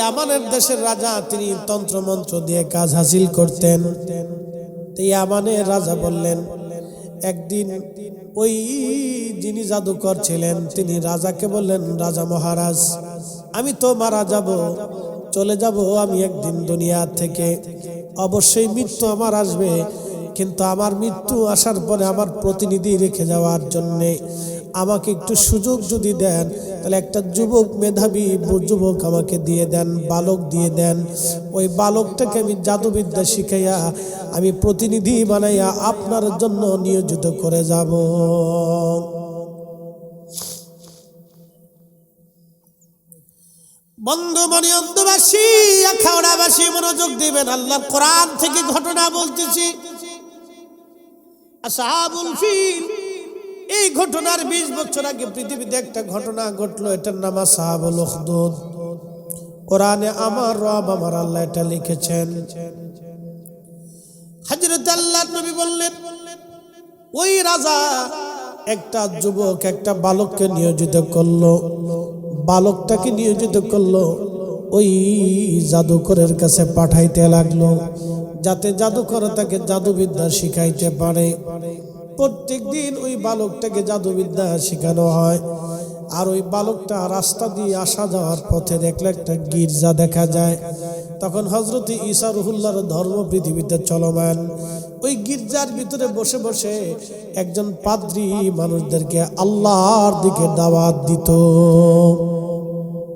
ইয়ামানের দেশের রাজা, তিনি তন্ত্রমন্ত্র দিয়ে কাজ হাসিল করতেন। ইয়ামানের রাজা বললেন, একদিন ওই যিনি জাদুকর ছিলেন তিনি রাজাকে বললেন, রাজা মহারাজ, আমি তো মারা যাব, চলে যাব আমি একদিন দুনিয়া থেকে, অবশ্যই মৃত্যু আমার আসবে, কিন্তু আমার মৃত্যু আসার পরে আমার প্রতিনিধি রেখে যাওয়ার জন্যে আমাকে একটু সুযোগ যদি দেন, তাহলে একটা যুবক, মেধাবী যুবক আমাকে দিয়ে দেন, বালক দিয়ে দেন। ওই বালকটাকে আমি জাদুবিদ্যা শিখাইয়া আমি প্রতিনিধি বানাইয়া আপনার জন্য নিয়োজিত করে যাব। বন্ধু মনিয়ন্দবাসী, আখাউড়াবাসী মনোযোগ দিবেন, আল্লাহর কোরআন থেকে ঘটনা বলতেছি। আসহাবুল ফিল, এই ঘটনার 20 বছর আগে পৃথিবীতে একটা ঘটনা ঘটলো, এটার নাম আসহাবুল উখদুদ। কোরআনে আমার রব আমার আল্লাহ এটা লিখেছেন। হযরত আল্লাহর নবী বললেন, ওই রাজা একটা যুবক, একটা বালককে নিয়োজিত করলো, বালকটাকে নিয়োজিত করলো, ওই জাদুকরের কাছে পাঠাইতে লাগলো, যাতে জাদুকর তাকে জাদুবিদ্যা শিখাইতে পারে। প্রত্যেক দিন ওই বালকটাকে জাদুবিদ্যা শেখানো হয়। আর ওই বালকটা রাস্তা দিয়ে আসা যাওয়ার পথে দেখলে একটা গির্জা দেখা যায়। তখন হযরত ঈসা রুহুল্লাহর ধর্ম পৃথিবীতে চলমান। ওই গির্জার ভিতরে বসে বসে একজন পাদ্রী মানুষদেরকে আল্লাহর দিকে দাওয়াত দিত।